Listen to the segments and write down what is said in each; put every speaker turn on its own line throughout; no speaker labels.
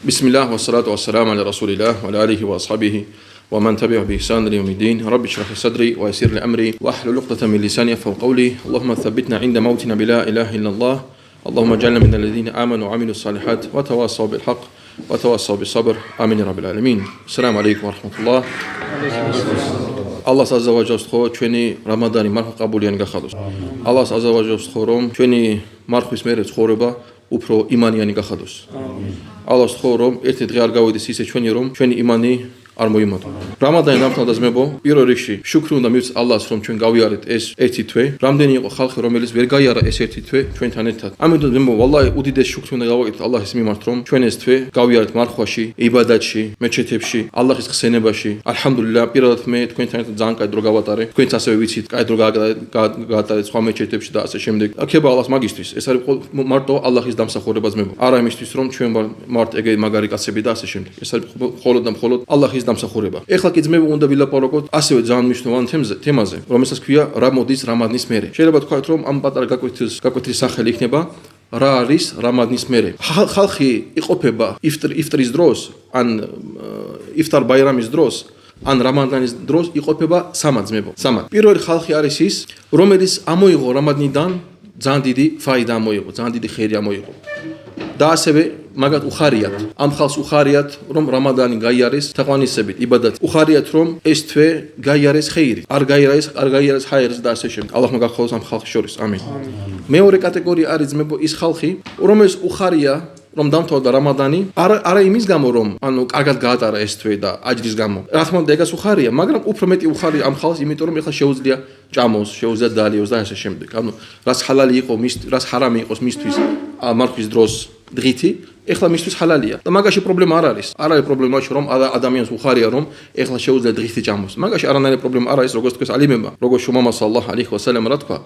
بسم الله والصلاة والسلام على رسول الله وعلى آله وأصحابه ومن تبعه بإحسان إلى يوم الدين. رب اشرح لي صدري ويسر لي أمري واحلل عقدة من لساني يفقهوا قولي. اللهم ثبتنا عند موتنا بلا إله إلا الله. اللهم اجعلنا من الذين آمنوا وعملوا الصالحات وتواصوا بالحق وتواصوا بالصبر. آمين يا رب العالمين. السلام عليكم ورحمة الله. الله عز وجل خو ჩვენი რამადანი მარხვა ყაბულიანი გახადოს. الله عز وجل خو რომ ჩვენი მარხვის მერე ცხოვრება უფრო იმანიანი გახადოს. الله خو რომ ერთი დღე არ გავიდეს ისე ჩვენი რომ ჩვენი იმანი არ მოიმატო. რამადანი დამთავრდა ძმებო, პირველ რიგში შუქრი უნდა მივცეთ ალლას რომ ჩვენ გავიარეთ ეს ერთი თვე. რამდენი იყო ხალხი რომელიც ვერ გაიარა ეს ერთი თვე ჩვენთან ერთად. ამიტომ ძმებო, ვალლაჰი უდიდეს შუქრი უნდა გავაკეთოთ ალლაჰის მიმართ რომ ჩვენ ეს თვე გავიარეთ მარხვაში, იბადატში, მეჩეთებში, ალლაჰის ხსენებაში. ალჰამდულილlah, პირველად მე თქვენთან ერთად ძალიან კაი დრო გავატარე. თქვენც ასევე ვიცით, კაი დრო გაატარეთ სხვა მეჩეთებში და ასე შემდეგ. აქება ალლას მაგისტრის. ეს არის მარტო ალლაჰის დამსახურება ძმებო. არა იმისთვის რომ ჩვენ მარტო ეგ მაგარი კაცები და ასე შემდეგ. ეს არის მხოლოდ და მხოლოდ ალლაჰის დამსახურება. ეხლა კი ძმებო უნდა ვილაპარაკოთ ასევე ძალიან მნიშვნელოვან თემაზე, რომელსაც ქვია რა მოდის რამადნის მერე. შეიძლება თქვათ რომ ამ პატარა გაკვეთილის სახელი იქნება რა არის რამადნის მერე. ხალხი იყოფება იფტრის დროს, ან იფტარ ბაირამის დროს, ან რამადანის დროს იყოფება სამად ძმებო. სამად. პირველი ხალხი არის ის, რომელიც ამოიღო რამადნიდან ძალიან დიდი ფაიდა ამოიღო, ძალიან დიდი ხერი ამოიღო. და ასევე მაგათ უხარიათ. ამ ხალხს უხარიათ რომ რამადანი გაიარეს თაყვანისებით, იბადათ. უხარიათ რომ ეს თვე გაიარეს ხეირით. არ გაიარეს ჰაერს და ასე შემდეგ. ალლაჰმა გახსოვდეს ამ ხალხის შორის. ამინ. მეორე კატეგორია არის ძმებო ის ხალხი, რომელიც უხარია რომ დამთავრდა რამადანი, არა იმის გამო რომ კარგად გაატარა ეს თვე და აჯრის გამო. რა თქმა უნდა, ეგას უხარია, მაგრამ უფრო მეტი უხარია ამ ხალხს, იმიტომ რომ ეხლა შეუძლია ჭამოს, შეუძლია დალიოს და ასე შემდეგ. რაც ჰალალი იყო, რაც ჰარამი იყოს მისთვის მარხვის დროს დღითი, ეხლა მისთვის ჰალალია. და მაგაში პრობლემა არ არის. არ არის პრობლემა რომ ადამიანს უხარია რომ ეხლა შეუძლია დღითი ჭამოს. მაგაში არანაირი პრობლემა არ არის, როგორც თქვენ ალიმებმა, როგორც შუმამა სალლალლაჰუ ალაიჰი ვასალამ რა თქვა?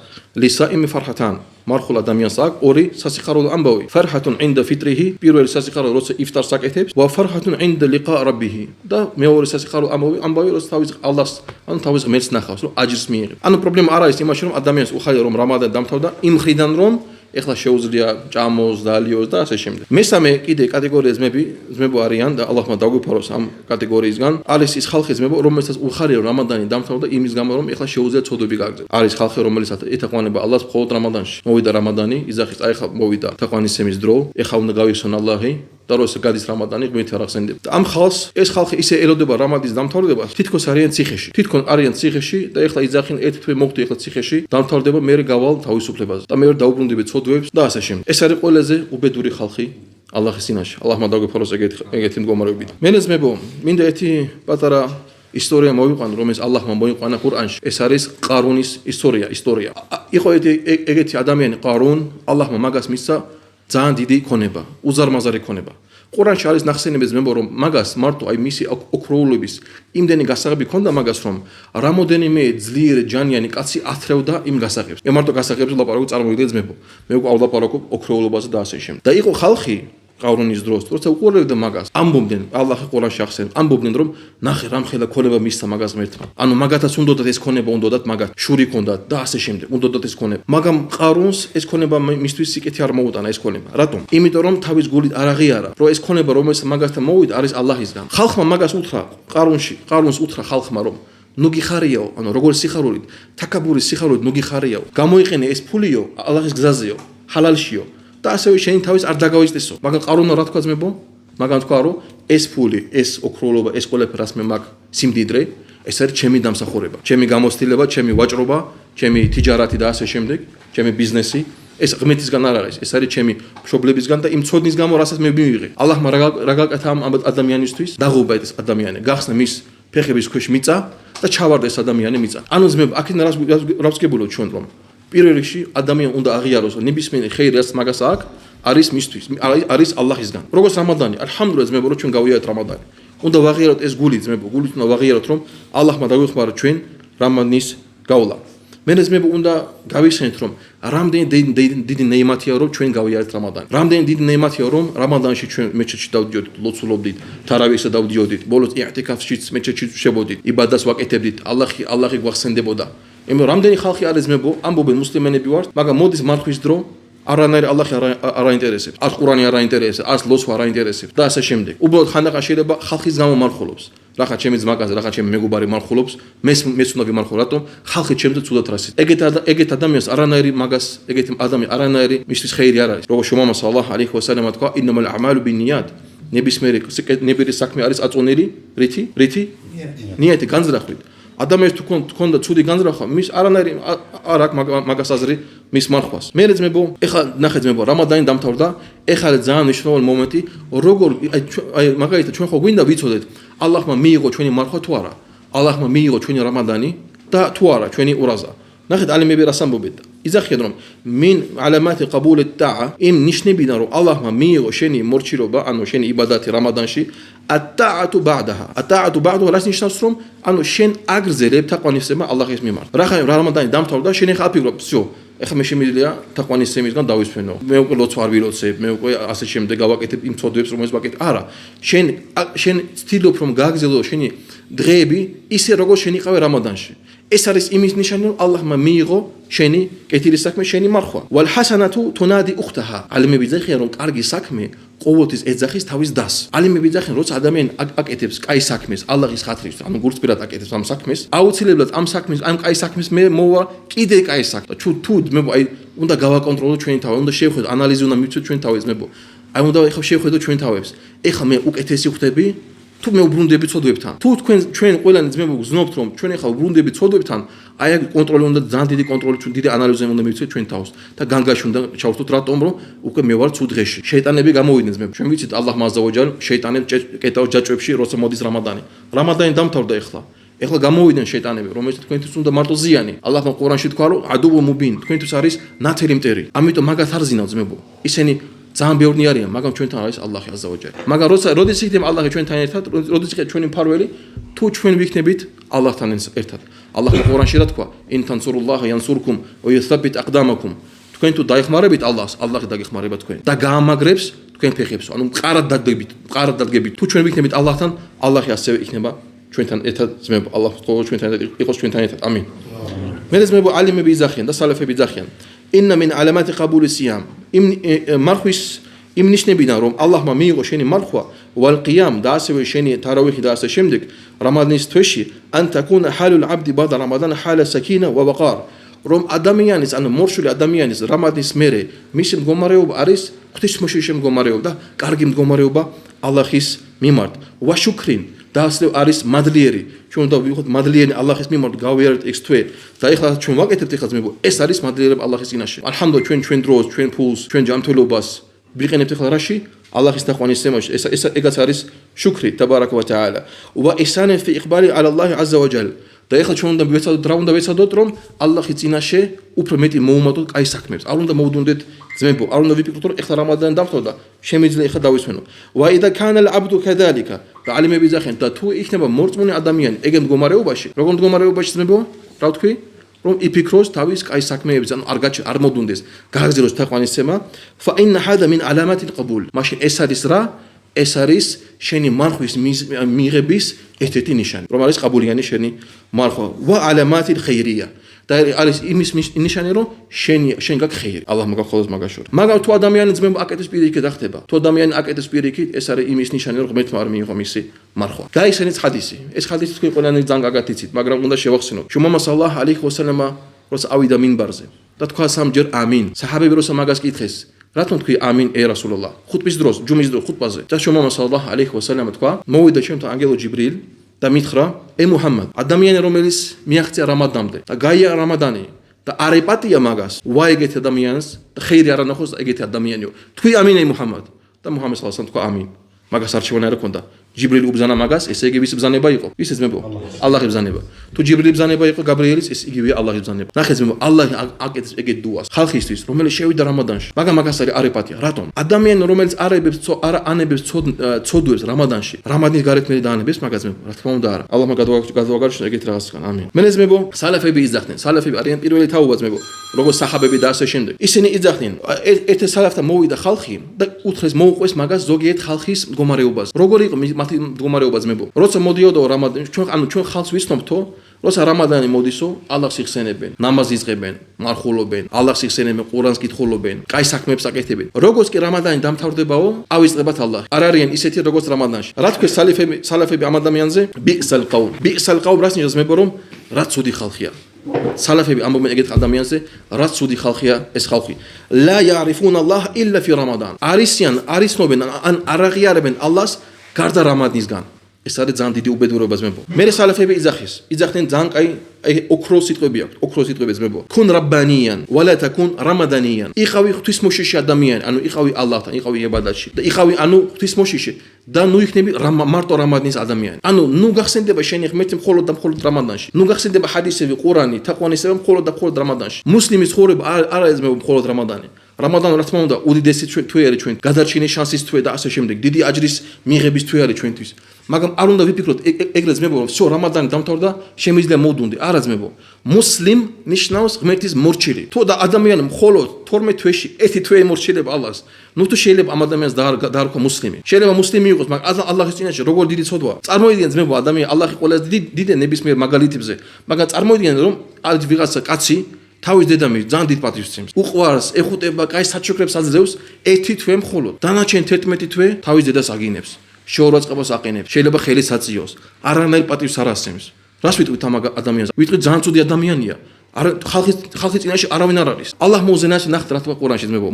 ლისაიმი ფარჰათან. მარხულ ადამიანს აქვს ორი სასიხარულო ამბავი. ფარჰატუნ ინდა ფიტრიჰი, პირველი სასიხარულო როცა იფტარს აკეთებს, ვა ფარჰატუნ ინდა ლიყა რაბიჰი. და მეორე სასიხარულო ამბავი როცა თავის ალლას, თავის ღმერთს ნახავს, რომ აჯრს მიიღებს. პრობლემა არ არის იმაში რომ ადამიანს უხარია რომ რამადანი დამთავრდა, იმ მხრიდან რომ ეხლა შეუძლია ჭამოს, დალიოს და ასე შემდეგ. მესამე კიდე კატეგორია ძმებო არიან და ალლაჰმა დაგვიფაროს ამ კატეგორიისგან. არის ის ხალხი ძმებო, რომელსაც უხარია რომ რამადანი დამთავრდა იმის გამო რომ ეხლა შეუძლია ცოდვები გააგრძელოს. არის ხალხი რომელსაც ეთაყვანება ალლას მხოლოდ რამადანში. მოვიდა რამადანი, იზახის ეხლა მოვიდა თაყვანისცემის დრო, ეხლა უნდა გავიხსენ ალლაჰი და როცა გადის რამადანი, ღმერთი არ ახსენდება. და ამ ხალხს ეს ხალხი ისე ელოდება რამადის დამთავრებას, თითქოს არიან ციხეში. თითქოს არიან ციხეში და ეხლა იზახინ ერთ თვე მოვდი ეხლა ციხეში, დამთავრდება მე გავალ თავისუფლებაზე. და მე დაუბრუნდები ცოდვებს და ასე შემდეგ. ეს არის ყველაზე უბედური ხალხი ალლაჰის წინაშე. ალლაჰმა დაგვიფაროს ეგეთი მდგომარეობით. მენეძმებო, მინდა ერთი პატარა ისტორია მოვიყვანო, რომელიც ალლაჰმა მოიყვანა ყურანში. ეს არის ყარუნის ისტორია. იყო ეგეთი ადამიანი ყარუნ, ალლაჰმა მაგას მისცა ძალიან დიდი ქონება, უზარმაზარი ქონება. ყურანში არის ნახსენები ძმებო, რომ მაგას მარტო აი მისი ოქროულობის იმდენი გასაღები ქონდა მაგას, რომ რამოდენიმე ძლიერ ჯანიანი კაცი ათრევდა იმ გასაღებს. მე მარტო გასაღებს ვლაპარაკობ, წარმოვიდგინეთ ძმებო. მე უკვე ვლაპარაკობ ოქროულობაზე და ასე შემდეგ. და იყო ხალხი ყარუნის დროს, როცა უყურებდა მაგას, ამბობდნენ, ალლაჰი ყურანში ახსენებს, ამბობდნენ რომ ნახე რამხელა ქონება მისცა მაგას ღმერთმა. მაგათაც უნდათ ეს ქონება, უნდათ მაგათ შური ქონდათ და ასე შემდეგ, უნდათ ეს ქონება. მაგრამ ყარუნს ეს ქონება მისთვის სიკეთე არ მოუტანა ეს ქონება. რატომ? იმიტომ რომ თავის გულით არ აღიარა, რომ ეს ქონება რომელიც მაგასთან მოვიდა არის ალლაჰისგან. ხალხმა მაგას უთხრა ყარუნს უთხრა ხალხმა რომ ნუ გიხარიაო, როგორ სიხარულით, თაკაბურის სიხარულით ნუ გიხარიაო. გამოიყენე ეს ფულიო ალლაჰის გზაზეო, ჰალალშიო. და ასევე შენი თავის არ დაგავიწყდესო. მაგრამ ყარუნო რა თქვა ძმებო? მაგრამ თქვა რომ ეს ფული, ეს ოქროულობა, ეს ყველაფერი რაც მე მაგ სიმდიდრე, ეს არის ჩემი დამსახურება, ჩემი გამოცდილება, ჩემი ვაჭრობა, ჩემი თიჯარათი და ასე შემდეგ, ჩემი ბიზნესი. ეს ღმერთისგან არ არის, ეს არის ჩემი მშობლებისგან და იმ ცოდნის გამო, რასაც მე მივიღე. ალლაჰმა რა გაკეთა ამ ადამიანისთვის? დაღუპა ეს ადამიანი, გახსნა მის ფეხების ქვეშ მიწა და ჩავარდა ეს ადამიანი მიწა. ძმებო, აქედან რას გებულობ ჩვენ რომ პირველ რიგში ადამიანი უნდა აღიაროს, რომ ნებისმიერი ხეირი რაც მაგას აქვს, არის მისთვის, არის ალლაჰისგან. როგორც რამადანი, ალჰამდულილlah ძმებო, რომ ჩვენ გავიარეთ რამადანი. უნდა ვაღიაროთ ეს გული ძმებო, გულით უნდა ვაღიაროთ, რომ ალლაჰმა დაგვეხმარა ჩვენ რამადნის გავლა. მე ძმებო, უნდა გავიხსენოთ, რომ რამდენი დიდი ნეიმათია, რომ ჩვენ გავიარეთ რამადანი. რამდენი დიდი ნეიმათია, რომ რამადანში ჩვენ მეჩეთში დავდიოდით, ლოცულობდით, თარავიჰსა დავდიოდით, ბოლოს ი'ტიკაფშიც მეჩეთში შევდით, იბადას ვაკეთებდით, ალლაჰი გვახსენდებოდა. Რამდენი ხალხი არის ძმებო, ამბობენ მუსლიმანები ვართ, მაგრამ მოდის მარხვის დრო, არანაირი ალლაჰი არ აინტერესებს, არც ყურანი არ აინტერესებს, არც ლოცვა არ აინტერესებს და ასე შემდეგ. უბრალოდ ხანდახან შეიძლება ხალხის გამო მარხულობს. Rahat ჩემი ძმაკაზე, rahat ჩემი მეგობარი მარხულობს, მეც უნდა ვიმარხო, რატომ? ხალხი ჩემზე ცუდად რასის. ეგეთ ადამიანს არანაირი მაგას, ეგეთ ადამიანი არანაირი მისთვის ხეირი არ არის. როგორც შუმამა სალალაჰუ ალეიჰი ვასალამ თქვა, ინნამალ აъმალუ ბინნიათ. ნებისმიერი საქმე არის აწონილი, რითი? ნიეთი განზრახვით. ადამიანს თუ ქონდა ცუდი განზრახვა, მის არანაირი არ აქვს მაგას აზრი მის მარხვას. მე ძმებო, ეხლა ნახეთ ძმებო, რამადანი დამთავრდა, ეხლა ძალიან მნიშვნელოვანი მომენტი, როგორ აი მაგალითად ჩვენ ხო გვინდა ვიცოდეთ, ალლაჰმა მიიღო ჩვენი მარხვა თუ არა? ალლაჰმა მიიღო ჩვენი რამადანი და თუ არა ჩვენი ურაზა. ნახეთ ალიმები რას ამბობენ? იზახიან რომ მინ ალამათი ყაბული ტაა იმ ნიშნებიდან რომ ალლაჰმა მიიღო შენი მორჩილობა, ანუ შენი იბადათი რამადანში, ატაატუ ბა'დაჰა. ატაატუ ბა'დაჰა რას ნიშნავს რომ ანუ შენ აგრძელებ თაყვანისცემა ალლაჰის მიმართ. რა რამადანი დამთავრდა, შენ ეხლა აფიქრობ, всё, ეხლა მე შემიძლია თაყვანისცემისგან დავისვენო. მე უკვე ლოცვა არ ვილოცებ, მე უკვე ასე შემდეგ გავაკეთებ იმ ცოდვებს, რომელსაც ვაკეთებ. არა, შენ ცდილობ რომ გააგრძელო შენი დღეები ისე როგორც შენ იყავე რამადანში. ეს არის იმის ნიშანი რომ ალლაჰმა მიიღო შენი კეთილი საქმე, შენი მარხვა. ვალ ჰასანათუ თუნადი უხტაჰა. ალიმები ძახიან რომ კარგი საქმე ყოველთვის ეძახის თავის დას. ალიმები ძახიან როცა ადამიანი აკეთებს კაი საქმეს ალლაჰის ხათრით, ანუ გულწრფელად აკეთებს ამ საქმეს, აუცილებლად ამ კაი საქმეს მე მოვა კიდე კაი საქმე. თუ მე აი უნდა გავაკონტროლო ჩვენი თავი, უნდა შევხედო, ანალიზი უნდა მივცეთ ჩვენი თავის მებო. აი უნდა ეხლა შევხედო ჩვენი თავებს. ეხლა მე უკეთესი ხდები თუ მე უბრუნდები ცოდვებთან. თუ ჩვენ ყველანი ძმებო გზნობთ რომ ჩვენ ახლა უბრუნდები ცოდვებთან, აი აქ კონტროლი უნდა ძალიან დიდი კონტროლი, დიდი ანალიზი უნდა მივცეთ ჩვენ თავს და განგაში უნდა ჩავხდოთ რატომ რომ უკვე მე ვარ ცუდ დღეში. შეიტანები გამოვიდნენ ძმებო. ჩვენ ვიცით ალლაჰ მაზავაჯალ შეიტანებს კეტავს ჯაჭვებში როცა მოდის რამადანი. რამადანი დამთავრდა ეხლა. ეხლა გამოვიდნენ შეიტანები, რომელიც თქვენთვის უნდა მარტო ზიანი. ალლაჰმა ყურანში თქვა რომ ადუვ მუბინ, თქვენთვის არის ნათელი მტერი. ამიტომ მაგათ არ ზინავ ძმებო. ისინი ძალიან ბევრი არიან, მაგრამ ჩვენთან არის ალლაჰი აზავაჯალ. მაგრამ როდის იქნება ალლაჰი ჩვენთან ერთად, როდის იქნება ჩვენი მფარველი, თუ ჩვენ ვიქნებით ალლაჰთან ერთად. ალლაჰმა ყურანში რა თქვა? ინ თანსურულლაჰა იანსურკუმ ვა იუსაბიტ აყდამაკუმ. თქვენ თუ დაიხმარებით ალლაჰს, ალლაჰი დაგეხმარება თქვენ და გაამაგრებს თქვენ ფეხებს. ანუ მყარად დადგებით. თუ ჩვენ ვიქნებით ალლაჰთან, ალლაჰი ასევე იქნება ჩვენთან ერთად. ძმებო, ალლაჰ ჩვენთან ერთად იყოს ჩვენთან ერთად. ამინ. მე ძმებო, ალიმები იძახიან და სალაფები იძახიან. ინნა მინ ალამათი ყაბული სიამ. მარხვის იმ ნიშნებიდან რომ ალლაჰმა მიიღო შენი მარხვა, ვალ ყიამ და ასევე შენი თარავიხი და ასე შემდეგ, რამადანის თვეში, ან თაკუნა ჰალულ აბდი ბადა რამადან ჰალა საკინა ვა ვაყარ. რომ ადამიანის, ანუ მორშული ადამიანის რამადანის მერე მისი მდგომარეობა არის ღვთისმოშიშე მდგომარეობა და კარგი მდგომარეობა ალლაჰის მიმართ. ვა შუქრინ და ასევე არის მადლიერი. ჩვენ უნდა ვიყოთ მადლიერი ალლაჰის მიმართ, გავიარეთ ეს თვე და ეხლა ჩვენ ვაკეთებთ ეხლა ძმებო, ეს არის მადლიერება ალლაჰის წინაშე. ალჰამდულილlah ჩვენ დროს, ჩვენ ფულს, ჩვენ ჯანმრთელობას ვიყენებთ ეხლა რაში? ალლაჰის თაყვანისცემაში. ეგაც არის შუქრი თაბარაკ ვა თაალა. ვა ისანი ფი იqbali ala Allah azza wa jalla. და ეხლა ჩვენ უნდა ვეცადოთ, რა უნდა ვეცადოთ, რომ ალლაჰის წინაშე უფრო მეტი მოუმატოთ კაი საქმებს. არ უნდა მოვდუნდეთ ძმებო, არ უნდა ვიფიქროთ, რომ ეხლა რამადანი დამთავრდა, შემიძლია ეხლა დავისვენო. ვა იდა კანა ალ-აბდუ კადალიკა. და ალიმები ძახენ და თუ იქნება მორწმუნე ადამიანი ეგ მდგომარეობაში, როგორ მდგომარეობაში ძმებო? რა ვთქვი? რომ იფიქროს თავის კაი საქმეებს, ანუ არ მოდუნდეს, გააგზავნოს თაყვანისცემა. ფა ინა ჰადა მინ ალამათილ ყაბულ. მაშინ ეს არის რა? ეს არის შენი მარხვის მიღების ერთ-ერთი ნიშანი, რომ არის ყაბულიანი შენი მარხვა. ვა ალამათილ ხეირია. და არის იმის ნიშანი, რომ შენ გაქვს ხეირი. ალლაჰ მაგახოლოს მაგაშორ. მაგრამ თუ ადამიანი ძმებო აკეთებს პირიქით ახდება. თუ ადამიანი აკეთებს პირიქით, ეს არის იმის ნიშანი, რომ ღმერთმა არ მიიღო მისი მარხვა. გაიხსენეთ ხადისი. ეს ხადისი თქვენ ყველანი ძალიან კარგად იცით, მაგრამ უნდა შევახსენოთ. შუმამა სალალაჰუ ალეიჰი ვასალამა როცა ავიდა მინბარზე და თქვა სამჯერ ამინ. საჰაბები როცა მაგას კითხეს, რატომ თქვი ამინ ე რასულალლაჰ? ხუთბის დროს, ჯუმის დროს, ხუთბაზე. და შუმამა სალალაჰუ ალეიჰი ვასალამა თქვა, მოვიდა ჩემთან ანგელო ჯიბრილ და მითხრა, ე მუჰამმად, ადამიანი რომელიც მიაღწია რამადანამდე და გაია რამადანი და არ ეპატია მაგას, ვა ეგეთი ადამიანს და ხეირი არ ანახოს ეგეთი ადამიანიო. თქვი ამინ ე მუჰამმად. და მუჰამმად სალალაჰუ ალეიჰი თქვა ამინ. მაგას არჩევანი არ ჰქონდა. ჯიბრილი უბზანა მაგას, ესე იგი ვის ბზანება იყო? ვის ძმებო? ალლაჰის ბზანება. თუ ჯიბრილი ბზანება იყო გაბრიელის, ეს იგივეა ალლაჰის ბზანება. ნახეთ ძმებო, ალლაჰი აკეთებს ეგეთ დუას ხალხისთვის, რომელიც შევიდა რამადანში. მაგრამ მაგას არ ეპატია. რატომ? ადამიანი, რომელიც არ ანებებს ცოდვებს რამადანში, რამადნის გარეთ მე დაანებებს მაგას ძმებო. რა თქმა უნდა არა. ალლაჰმა გადავაგარჩინა ეგეთ რაღაცგან. ამინ. მე ძმებო, სალაფები იძახდნენ. სალაფები არიან პირველი თაობა ძმებო, როგორც საჰაბები და ასე შემდეგ. ისინი იძახდნენ, ერთ სალაფთან მოვიდა ხალხი და უთხრეს მოუყვეს მაგას ზოგიერთ ხალხის მდგომარეობას. როგორი იყო მათი მდგომარეობა ძმებო? როცა მოდიოდა რამადანი, ჩვენ ხალხს ვიცნობთო, როცა რამადანი მოდისო, ალლაჰს იხსენებენ, ნამაზი იწყებენ, მარხულობენ, ალლაჰს იხსენებენ, ყურანს კითხულობენ, კაი საქმეებს აკეთებენ. როგორც კი რამადანი დამთავრდებაო, ავიწყებათ ალლაჰი. არ არიან ისეთი როგორც რამადანში. რა თქვენ სალაფები ამ ადამიანზე? ბი'სალ ყაუმ. ბი'სალ ყაუმ რას ნიშნავს მეგობრო? რაც ცუდი ხალხია. სალაფები ამბობენ ეგეთ ადამიანზე, რაც ცუდი ხალხია ეს ხალხი. ლა იარიფუნა ალლაჰ ილლა ფი რამადან. არისნობენ ან არ აღიარებენ ალლაჰს გარდა რამადანისგან. ეს არის ძალიან დიდი უბედურება ზმებო. მე სალაფები იძახდნენ ძალიან კაი ოქროს სიტყვები აქვს, ოქროს სიტყვები ზმებო. ქუნ რაბბანიან ვალა თაკუნ რამადანიან. იყავი ღვთისმოშიში ადამიანი, ანუ იყავი ალლაჰთან, იყავი იბადატში და იყავი ანუ ღვთისმოშიში და ნუ იქნები მარტო რამადანის ადამიანი. ანუ ნუ გახსენდება შენი ღმერთი მხოლოდ და მხოლოდ რამადანში. ნუ გახსენდება ჰადისები, ყურანი, თაყვანისება მხოლოდ და მხოლოდ რამადანში. მუსლიმის ცხოვრება არ არის ზმებო მხოლოდ რამადანი. რამადანი რა თქმა უნდა უდიდესი თვე არის ჩვენ გადარჩენის შანსის თვე და ასე შემდეგ. დიდი აჯრის მიღების თვე არის ჩვენთვის. მაგრამ არ უნდა ვიფიქროთ ეგრე ძმებო რომ всё რამადანი დამთავრდა შემიძლია მოვდუნდე არა ძმებო მუსლიმ ნიშნავს ღმერთის მორჩილი თუ და ადამიანი მხოლოდ 12 თვეში ერთი თვე ემორჩილება ალლაჰს ნუ თუ შეიძლება ამ ადამიანს დაარქვა მუსლიმი შეიძლება მუსლიმი იყოს მაგრამ ალლაჰის წინაშე როგორ დიდი ცოდვაა წარმოიდგინე ძმებო ადამიანი ალლაჰი ყველაზე დიდი ნებისმიერ მაგალითებზე მაგრამ წარმოიდგინე რომ არის ვიღაცა კაცი თავის დედამისს ძალიან დიდ პატივს ცემს უყვარს ეხუტება კაი საჩუქრებს აძლევს ერთი თვე მხოლოდ დანარჩენ 11 თვე თავის დედას აგინებს შეურაცხყოფას აყენებს შეიძლება ხელის აწიოს არანაირ პატივს არ ასცემს რას ვიტყვით ამ ადამიანს ვიტყვით ძალიან ცუდი ადამიანია ხალხის წინაშე არავინ არ არის ალლაჰ მოუზენას ნახეთ რა თქვა ყურანში ძმებო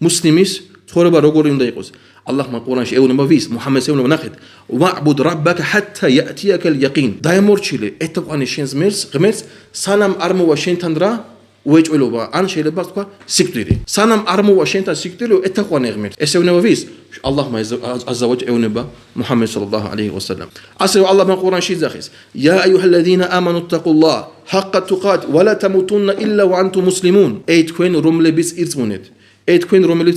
მუსლიმის ცხოვრება როგორი უნდა იყოს ალლაჰმა ყურანში ეუბნება ვის მუჰამედს ეუბნება ნახეთ ვა'ბუდ რაბბაკა ჰატა იატიაკალ იაყინ დაემორჩილე ეთყვანი შენს ღმერთს სანამ არ მოვა შენთან რა უეჭველობა ან შეიძლება თქვა სიკვდილი სანამ არ მოვა შენთან სიკვდილი ეთაყვანე ღმერთს ეს ეუბნება ვის ალლაჰმა აზავაჯ ეუბნება მუჰამედ სალლალლაჰუ ალეიჰი ვასალამ ასევე ალლაჰმა ყურანში იძახის ია აიუჰალლაზინა ამანუ ტაყულლაჰ ჰაყყა ტუყატ ვა ლა თამუთუნნა ილლა ვა ანტუმ მუსლიმუნ ey თქვენ რომლებიც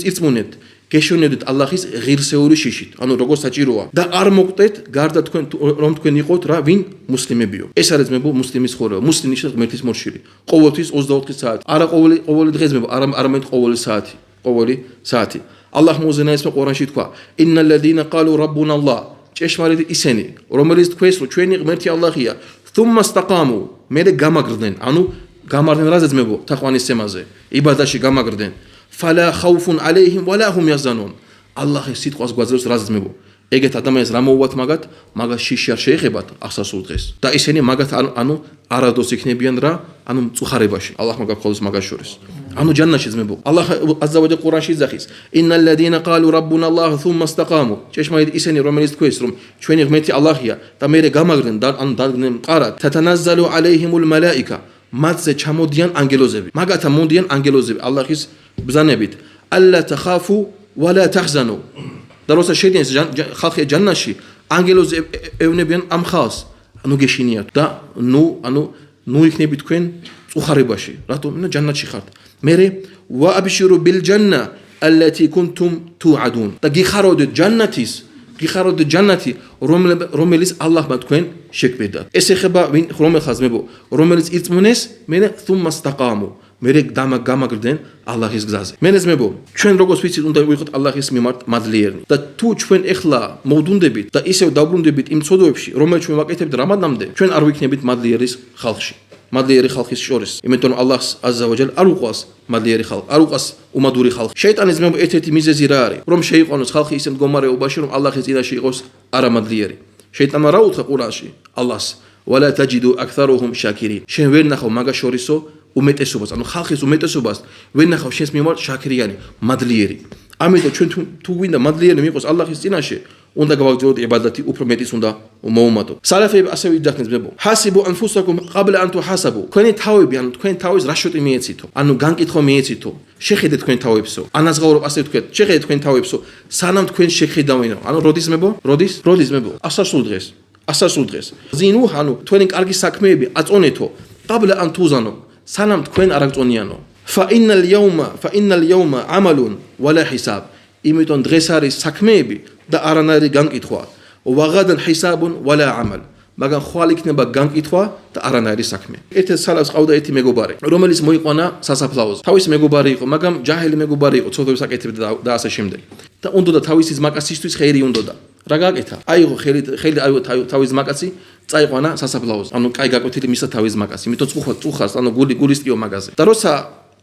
ირწმუნეთ გეშონედით ალლაჰის ღირსეული შიშით ანუ როგორ საჭიროა და არ მოკვდეთ გარდა თქვენ რომ თქვენ იყოთ რა ვინ მუსლიმებიო ეს არის ძმებო მუსლიმის ცხოვრება მუსლიმი ნიშნავს ღმერთის მორჩილი ყოველთვის 24 საათი არა ყოველი დღე ძმებო არამედ ყოველი საათი ალლაჰ მოუზენაესმა ყურანში თქვა ინნალლადინა ყალუ რაბბუნა ალლაჰ ჭეშმარიტი ისინი რომელიც თქვენს რომ ჩვენი ღმერთი ალლაჰია თუმმა სტაყამუ მერე გამაგრდნენ ანუ გამარდნენ რაზე ძმებო თაყვანისცემაზე იბადაში გამაგრდნენ فلا خوف عليهم ولا هم يحزنون ალლაჰის სიტყვას გვაძლევს რა ძმებო ეგეთ ადამიანს რა მოუვათ მაგას შიში არ შეეხებათ ახსასულ დღეს და ისინი მაგათ ანუ არადოს იქნებიან რა ანუ მწუხარებაში ალლაჰ მაგაფხოლოს მაგას შორის ანუ ჯანნაში ძმებო ალლაჰ აზავაჯალ ყურანში იძახის ინნალლადინა ყალუ რაბბუნა ალლაჰ თუმმა სტაყამუ ჭეშმარიტ ისინი რომელიც თქვენს რომ ჩვენი ღმერთი ალლაჰია და მერე გამაგრდნენ ანუ დადგნენ მყარად თათანაზალუ ალეიჰიმულ მალაიკა მათზე ჩამოდიან ანგელოზები მაგათა მომდიან ანგელოზები ალლაჰის ბზანებით ალლა თახაფუ ვა ლა თახზანუ და როცა შედიან ხალხი ჯანნაში ანგელოზები ევნებიან ამ ხალხს ანუ გეშინიათ და ნუ იქნებით თქვენ წუხარებაში რატომ ჯანნატში ხართ მერე ვა აბშირუ ბილ ჯანნა ალლათი კუნტუმ თუადუნ და გიხაროდეთ ჯანნათი რომელიც ალლაჰმა თქვენ შეგვედათ ეს ეხება ვინ რომელ ხაზს მებო რომელიც ირწმუნეს მერე თუმმა სტაყამუ მერე გამაგრდნენ ალლაჰის გზაზე მერე ძმებო ჩვენ როგორც ვიცით უნდა ვიყოთ ალლაჰის მიმართ მადლიერნი და თუ ჩვენ ეხლა მოვდუნდებით და ისევ დავბრუნდებით იმ ცოდვებში რომელიც ჩვენ ვაკეთებთ რამადანამდე ჩვენ არ ვიქნებით მადლიერი ხალხის შორის იმიტომ რომ ალლაჰს აზავაჯალ არ უყვას მადლიერი ხალხი არ უყვას უმადური ხალხი შეიტანის ძმებო ერთ-ერთი მიზეზი რა არის რომ შეიყვანოს ხალხი ისე მდგომარეობაში რომ ალლაჰის წინაშე იყოს არამადლიერი შეიტანმა რა უთხრა ყურანში ალლაჰს ვალა თაჯიდუ აკთარუჰუმ შაკირინ შენ ვერ ნახავ მაგას შორისო უმეტესობას ანუ ხალხის უმეტესობას ვერ ნახავ შენს მიმართ შაქრიანი მადლიერი ამიტომ ჩვენ თუ გვინდა მადლიერი მიიღოს ალლაჰის წინაშე უნდა გავაგრძელოთ იბადათი უფრო მეტის უნდა მოუმატოთ სალაფები ასევე იძახდნენ ძმებო ჰასიბუ ანფუსაკუმ ყაბლა ან თუჰასაბუ თქვენი თავები ანუ თქვენ თავის რაშოტი მიეცითო ანუ განკითხვა მიეცითო შეხედეთ თქვენ თავებსო ანაზღაურობ ასე ვთქვათ შეხედეთ თქვენ თავებსო სანამ თქვენ შეხედავინო ანუ როდის ძმებო ასასულ დღეს ზინუ ანუ თქვენი კარგი საქმეები აწონეთო ყაბლა ან თუზანო სანამ თქვენ არ აღწონიანო فإنَّ الْيَوْمَ عَمَلٌ وَلَا حِسَابٌ იმიტომ დღეს არის საქმეები და არანაირი განკითხვა وَغَدًا حِسَابٌ وَلَا عَمَلٌ მაგრამ ხვალ იქნება განკითხვა და არანაირი საქმე ერთ-ერთ სალაფს ყავდა ერთი მეგობარი რომელიც მოიყვანა სასაფლაოზე თავისი მეგობარი იყო მაგრამ ჯაჰილი მეგობარი იყო ცოდვებს აკეთებდა და ასე შემდეგ და უნდა თავისი ძმაკაცისთვის ხეირი უნდა რა გააკეთა? აიღო ხელი აიღო თავის მაგაცი, წაიყვანა სასაფლაოზე. ანუ კაი გაკვეთილი მისცა თავის მაგაცი, იმიტომ წუხას, ანუ გულისტიო მაგაზე. და როცა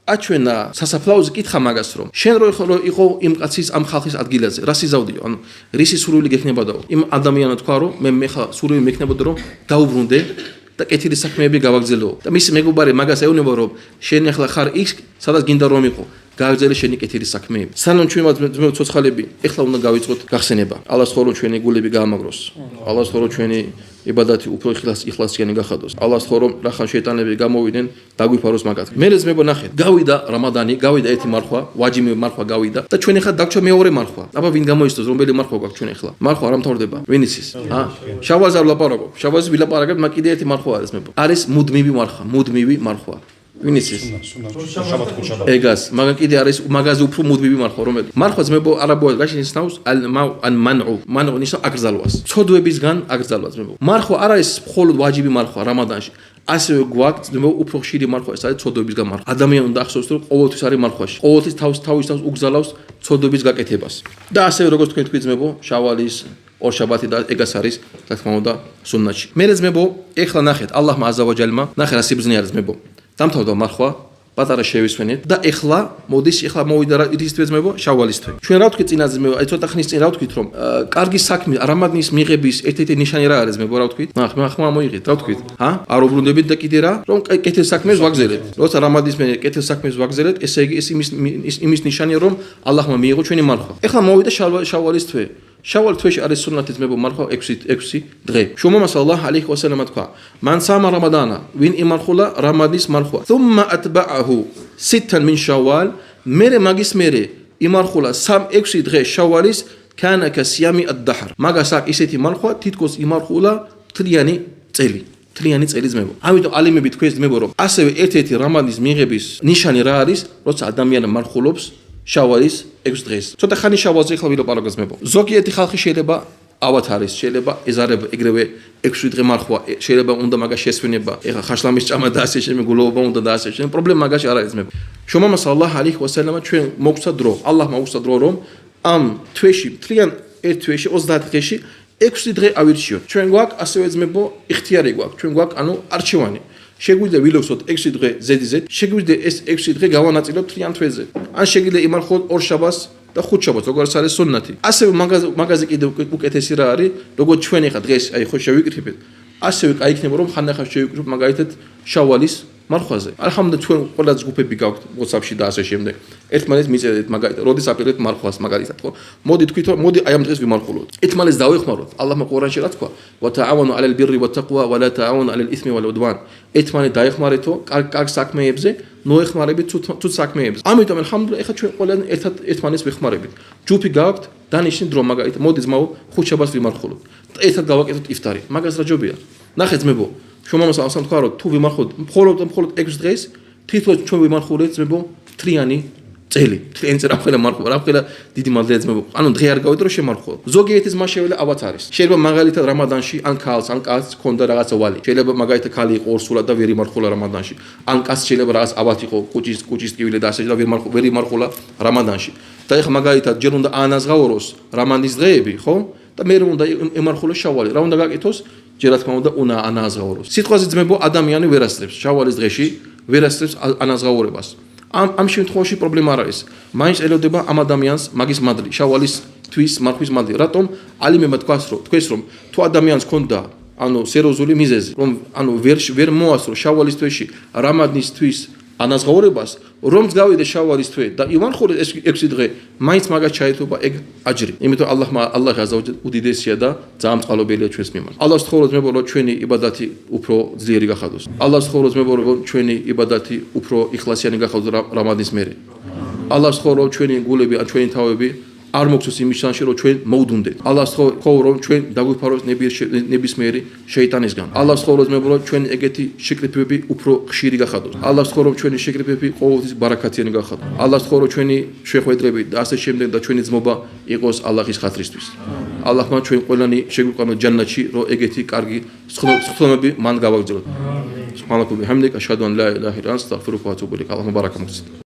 აჩვენა სასაფლაოზე კითხა მაგას რომ შენ რო იყო იმ კაცის ამ ხალხის ადგილაზე, რა სიზავდიო? ანუ რისი სურვილი გექნებოდა? იმ ადამიანმა თქვა რომ მე ხა სურვილი მექნებოდა რომ დაუბრუნდე და კეთილი საქმეები გავაგზავნო. და მისი მეგობარი მაგას ეუბნება რომ შენ ახლა ხარ იქ, სადაც გინდა რომ იყო. გააგზავნე შენი კეთილი საქმეები. სანამ ჩვენ ცოცხალები, ეხლა უნდა გავიწყოთ გახსენება. ალას ხო რომ ჩვენი გულები გაამაგროს. ალას ხო რომ ჩვენი იბადათი უფრო იხლასიანი გახადოს. ალას ხო რომ რახან შეიტანები გამოვიდნენ, დაგვიფაროს მაგათ. მე ძმებო ნახეთ, გავიდა რამადანი, გავიდა ერთი მარხვა, ვაჯიმი მარხვა გავიდა და ჩვენ ახლა დაგჭა მეორე მარხვა. აბა ვინ გამოიწვევს რომელი მარხვა გვაქვს ჩვენ ახლა? მარხვა არ მთავრდება. ვინ იცის? შავაზ არ ვლაპარაკობ. შავაზი ვილაპარაკებ, მაგრამ კიდე ერთი მარხვა არის ძმებო. არის მუდმივი მარხვა, მუდმივი მარხვა. ვინ იცის? ეგას, მაგრამ კიდე არის მაგაზე უფრო მუდმივი მარხვა, რომელი? მარხვა ძმებო არაბულად გაშინსნავს მანუ. მანუ ნიშნავს აკრძალვას. ცოდვებისგან აკრძალვას ძმებო. მარხვა არ არის მხოლოდ ვაჯიბი მარხვა რამადანში. ასევე გვაქვს ძმებო უფრო ხშირი მარხვა, ეს არის ცოდვებისგან მარხვა. ადამიანი უნდა ახსოვოს რომ ყოველთვის არის მარხვაში. ყოველთვის თავის უგზალავს ცოდვების გაკეთებას. და ასევე როგორც თქვენ თქვით ძმებო, შავალის ორშაბათი და ეგას არის, რა თქმა უნდა, სუნნათში. მე ძმებო, ეხლა ნახეთ, ალლაჰმა აზავაჯალმა, ნახე რა სიბრძნე არის ძმებო. დამთავრდა მარხვა, პატარა შევისვენეთ და ეხლა მოდის მოვიდა ის თვე შავალის თვე. ჩვენ რა ვთქვით წინაზე აი ცოტა ხნის წინ რა ვთქვით რომ კარგი საქმე რამადნის მიღების ერთ-ერთი ნიშანი რა არის რა ვთქვით? ხმა მოიღეთ, რა ვთქვით? არ უბრუნდებით და კიდე რა? რომ კეთილ საქმეს ვაგზავნეთ. როცა რამადნის კეთილ საქმეს ვაგზავნეთ, ესე იგი ეს იმის ნიშანია რომ ალლაჰმა მიიღო ჩვენი მარხვა. ეხლა მოვიდა შავალის თვე. შავალ თვეში არის სუნნათი ძმებო მარხვა 6 დღე. შუმამა სალალლაჰუ ალეიჰი ვასალამ თქვა: "მან სამა რამადანა, ვინ იმარხულა რამადნის მარხვა, thumma atba'ahu 6 min შავალ, მერე მაგის მერე იმარხულა 6 დღე შავალის, kana kasiyami ad-dahr." მაგას აქვს ისეთი მარხვა, თითქოს იმარხულა თლიანი წელი. თლიანი წელი ძმებო. ამიტომ ალიმები თქვენ ძმებო რომ ასევე ერთ-ერთი რამადნის მიღების ნიშანი რა არის, როცა ადამიანი მარხულობს შავალის 6 დღეს. ცოტა ხანი შავალზე ხალ ვილაპარაკოს ძმებო. ზოგიერთი ხალხი შეიძლება ავათ არის, შეიძლება ეზარება ეგრევე 6 დღე მარხვა, შეიძლება უნდა მაგას შესვენება. ეხა ხაშლამის ჭამა და ასე შემდეგ გულობა უნდა და ასე შემდეგ. პრობლემა მაგაში არ არის ძმებო. შუმამა სალალლაჰუ ალეიჰი ვასალამ ჩვენ მოგცა დრო. ალლაჰმა მოგცა დრო რომ ამ თვეში, თლიან ერთ თვეში 30 დღეში 6 დღე ავირჩიოთ. ჩვენ გვაქვს ასევე ძმებო იხთიარი გვაქვს. ჩვენ გვაქვს ანუ არჩევანი. შეგვიძლია ვილოცოთ 6 დღე ზედიზედ, შეგვიძლია ეს 6 დღე გავანაწილოთ თლიან თვეზე. ან შეგვიძლია იმარხოთ ორ შაბათს და ხუთ შაბათს, როგორც არის სუნნათი. ასევე მაგაზე კიდევ უკეთესი რა არის, როგორც ჩვენ ახლა დღეს აი ხო შევიკრიბეთ. ასევე კაი იქნება რომ ხანდახან შევიკრიბოთ მაგალითად შავალის მარხვაზე. ალჰამდულილlah ჩვენ ყველა ჯგუფები გაქვთ WhatsApp-ში და ასე შემდეგ. ერთმანეთს მიწერეთ მაგალითად, როდის აპირებთ მარხვას მაგალითად, ხო? მოდი თქვით რომ მოდი აი ამ დღეს ვიმარხულოთ. ერთმანეთს დავეხმაროთ. ალლაჰმა ყურანში რა თქვა? "ვა თაავანუ ალალ ბირრი ვა თაყვა ვა ლა თაავანუ ალალ ითმი ვალ უდვან." ერთმანეთს დაეხმარეთო კარგ საქმეებზე, ნოეხმარებით ცუდ საქმეებზე. ამიტომ ალჰამდულილlah ეხა ჩვენ ყველანი ერთმანეთს ვეხმარებით. ჯგუფი გაქვთ, დანიშნი დრო მაგალითად, მოდი ძმაო, ხუთ შაბათს ვიმარხულოთ. და ერთად გავაკეთოთ იფტარი. მაგას რა ჯობია? ნახეთ ძმებო, შუმამა სალალლაჰუ თქვა რომ თუ ვიმარხოთ მხოლოდ 6 დღეს, თითქოს ჩვენ ვიმარხულეთ ძმებო თლიანი წელი. თლიანი წელი რა მარხვა, რა დიდი მადლია ძმებო. ანუ დღე არ გავიდრო შემარხო. ზოგიერთის მასშეველი ავათ არის. შეიძლება მაგალითად რამადანში ან ქალს ან კაცს ქონდა რაღაცა ვალი. შეიძლება მაგალითად ქალი იყო ორსულად და ვერ იმარხულა რამადანში. ან კაცს შეიძლება რაღაც ავათ იყო კუჭის ტკივილი და ასე და ვერ იმარხულა რამადანში. და ეხლა მაგალითად ჯერ უნდა ანაზღაუროს რამადნის დღეები, ხო? და მე უნდა იმარხულოს შავალი. რა უნდა გაკეთოს? ჯერ რა თქმა უნდა უნდა ანაზღაუროს. სიტყვაზე ძმებო ადამიანი ვერ ასწრებს შავალის დღეში, ვერ ასწრებს ანაზღაურებას. ამ შემთხვევაში პრობლემა არ არის. მაინც ელოდება ამ ადამიანს მაგის მადლი, შავალის თვის მარხვის მადლი. რატომ? ალიმებმა თქვეს რომ თუ ადამიანს ქონდა ანუ სერიოზული მიზეზი, რომ ანუ ვერ მოასწრო შავალის თვეში რამადნის თვის ანაზღაურებას, რომც გავიდა შავალის თვე და ივანხურეთ ეს 6 დღე, მაინც მაგას ჩაეთობა ეგ აჯრი. იმიტომ ალლაჰ აზავაჯალ უდიდესია და ძალიან წყალობელია ჩვენს მიმართ. ალლაჰს ვთხოვოთ მეგობრო ჩვენი იბადათი უფრო ძლიერი გახადოს. ალლაჰს ვთხოვოთ მეგობრო ჩვენი იბადათი უფრო იხლასიანი გახადოს რამადნის მერე. ალლაჰს ვთხოვოთ ჩვენი გულები ან ჩვენი თავები არ მოგცოს იმის შანსი რომ ჩვენ მოვდუნდეთ. ალლაჰს ვთხოვოთ რომ ჩვენ დაგვიფაროს ნებისმიერი შეიტანისგან. ალლაჰს ვთხოვოთ მეგობრო ჩვენ ეგეთი შეკრიფებები უფრო ხშირი გახადოს. ალლაჰს ვთხოვოთ რომ ჩვენი შეკრიფებები ყოველთვის ბარაკათიანი გახადოს. ალლაჰს ვთხოვოთ რომ ჩვენი შეხვედრები და ასე შემდეგ და ჩვენი ძმობა იყოს ალლაჰის ხათრისთვის. ალლაჰმა ჩვენ ყველანი შეგვიყვანოს ჯანნატში რომ ეგეთი კარგი სხდომები მან გავაგრძელოთ. სუბჰანაკალლაჰი ვა ბიჰამდიკ აშჰადუ ან ლა ილაჰა ილლა ანტა ასტაღფირუკა ვა ატუბუ ილაიქ. ალლაჰმა ბარაკა მოგცეთ.